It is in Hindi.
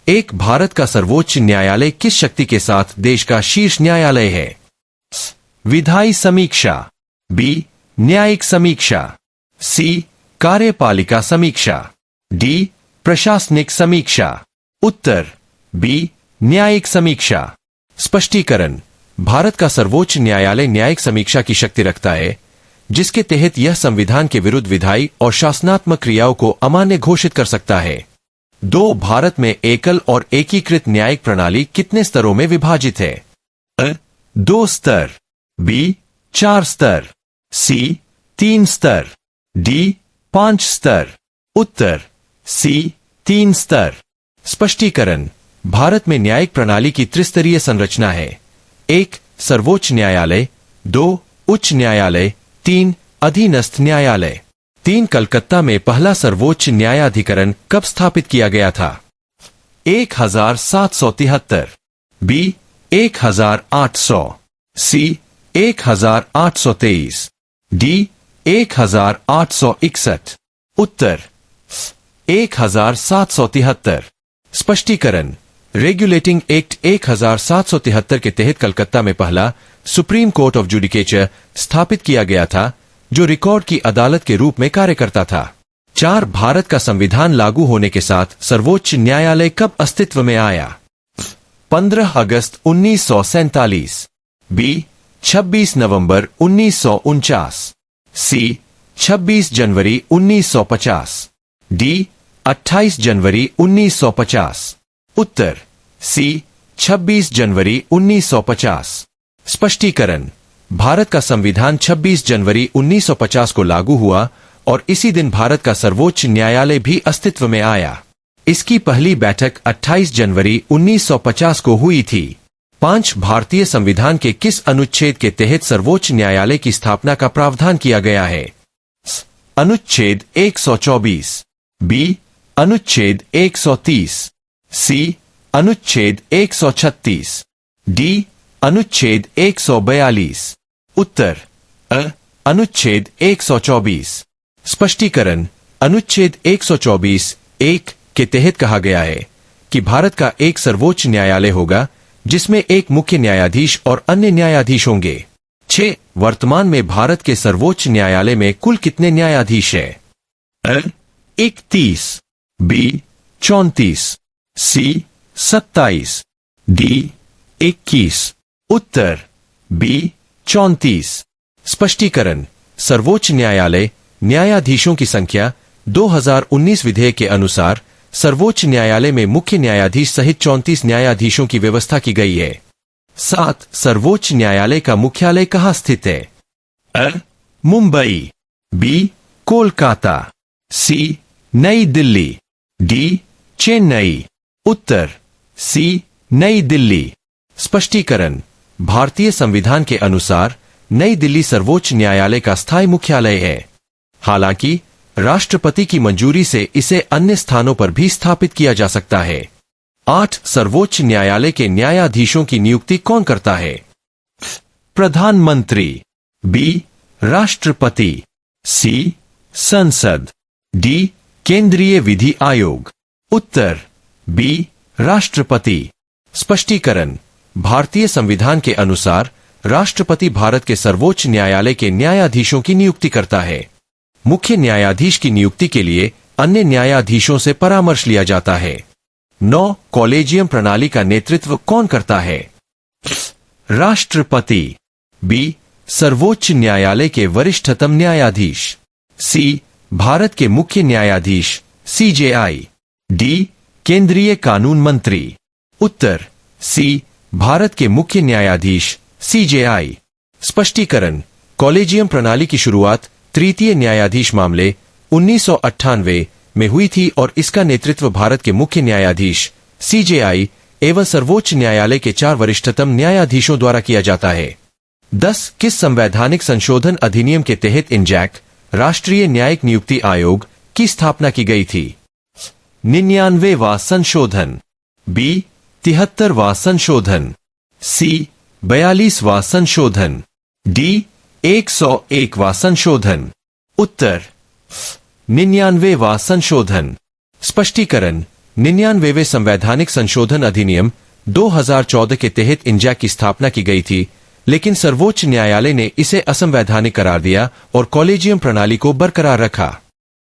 एक भारत का सर्वोच्च न्यायालय किस शक्ति के साथ देश का शीर्ष न्यायालय है? विधायी समीक्षा, बी न्यायिक समीक्षा, सी कार्यपालिका समीक्षा, डी प्रशासनिक समीक्षा। उत्तर बी न्यायिक समीक्षा। स्पष्टीकरण, भारत का सर्वोच्च न्यायालय न्यायिक समीक्षा की शक्ति रखता है, जिसके तहत यह संविधान के विरुद्ध विधायी और शासनात्मक क्रियाओं को अमान्य घोषित कर सकता है। दो, भारत में एकल और एकीकृत न्यायिक प्रणाली कितने स्तरों में विभाजित है? अ 2 स्तर, बी 4 स्तर, सी 3 स्तर, डी 5 स्तर। उत्तर सी 3 स्तर। स्पष्टीकरण, भारत में न्यायिक प्रणाली की त्रिस्तरीय संरचना है। 1 सर्वोच्च न्यायालय, 2 उच्च न्यायालय, 3 अधीनस्थ न्यायालय। 3 कलकत्ता में पहला सर्वोच्च न्यायाधिकरण कब स्थापित किया गया था? 1773, बी 1800, सी 1823, डी 1861। उत्तर 1773। स्पष्टीकरण, रेगुलेटिंग एक्ट 1773 के तहत कलकत्ता में पहला सुप्रीम कोर्ट ऑफ जुडिकेचर स्थापित किया गया था, जो रिकॉर्ड की अदालत के रूप में कार्य करता था। 4 भारत का संविधान लागू होने के साथ सर्वोच्च न्यायालय कब अस्तित्व में आया? 15 अगस्त 1947, बी 26 नवंबर 1949, सी 26 जनवरी 1950, डी 28 जनवरी 1950। उत्तर सी 26 जनवरी 1950। स्पष्टीकरण, भारत का संविधान 26 जनवरी 1950 को लागू हुआ और इसी दिन भारत का सर्वोच्च न्यायालय भी अस्तित्व में आया। इसकी पहली बैठक 28 जनवरी 1950 को हुई थी। 5 भारतीय संविधान के किस अनुच्छेद के तहत सर्वोच्च न्यायालय की स्थापना का प्रावधान किया गया है? अनुच्छेद 124, बी अनुच्छेद 130, सी अनुच्छेद 136, डी अनुच्छेद 142। उत्तर अ अनुच्छेद 124। स्पष्टीकरण, अनुच्छेद 124 1 के तहत कहा गया है कि भारत का एक सर्वोच्च न्यायालय होगा, जिसमें एक मुख्य न्यायाधीश और अन्य न्यायाधीश होंगे। 6 वर्तमान में भारत के सर्वोच्च न्यायालय में कुल कितने न्यायाधीश हैं? अ 31, बी 34, सी 27, डी 21। उत्तर बी 34। स्पष्टीकरण, सर्वोच्च न्यायालय न्यायाधीशों की संख्या 2019 विधेयक के अनुसार सर्वोच्च न्यायालय में मुख्य न्यायाधीश सहित 34 न्यायाधीशों की व्यवस्था की गई है। 7 सर्वोच्च न्यायालय का मुख्यालय कहाँ स्थित है? अ मुंबई, बी कोलकाता, सी नई दिल्ली, डी चेन्नई। उत्तर सी नई दिल्ली। स्पष्टीकरण, भारतीय संविधान के अनुसार नई दिल्ली सर्वोच्च न्यायालय का स्थायी मुख्यालय है। हालांकि राष्ट्रपति की मंजूरी से इसे अन्य स्थानों पर भी स्थापित किया जा सकता है। 8 सर्वोच्च न्यायालय के न्यायाधीशों की नियुक्ति कौन करता है? प्रधानमंत्री, बी राष्ट्रपति, सी संसद, डी केंद्रीय विधि आयोग। उत्तर बी राष्ट्रपति। स्पष्टीकरण, भारतीय संविधान के अनुसार राष्ट्रपति भारत के सर्वोच्च न्यायालय के न्यायाधीशों की नियुक्ति करता है। मुख्य न्यायाधीश की नियुक्ति के लिए अन्य न्यायाधीशों से परामर्श लिया जाता है। 9 कॉलेजियम प्रणाली का नेतृत्व कौन करता है? राष्ट्रपति, बी सर्वोच्च न्यायालय के वरिष्ठतम न्यायाधीश, सी भारत के मुख्य न्यायाधीश सीजेआई, डी केंद्रीय कानून मंत्री। उत्तर सी भारत के मुख्य न्यायाधीश सीजेआई। स्पष्टीकरण, कॉलेजियम प्रणाली की शुरुआत तृतीय न्यायाधीश मामले 1998 में हुई थी और इसका नेतृत्व भारत के मुख्य न्यायाधीश सीजेआई एवं सर्वोच्च न्यायालय के 4 वरिष्ठतम न्यायाधीशों द्वारा किया जाता है। 10 किस संवैधानिक संशोधन अधिनियम के तहत इंजैक राष्ट्रीय न्यायिक नियुक्ति आयोग की स्थापना की गई थी? 99वां संशोधन, बी 73वां संशोधन, सी 42वां संशोधन, डी 101वां संशोधन। उत्तर 99वां संशोधन। स्पष्टीकरण, 99वें संवैधानिक संशोधन अधिनियम 2014 के तहत इंडिया की स्थापना की गई थी, लेकिन सर्वोच्च न्यायालय ने इसे असंवैधानिक करार दिया और कॉलेजियम प्रणाली को बरकरार रखा।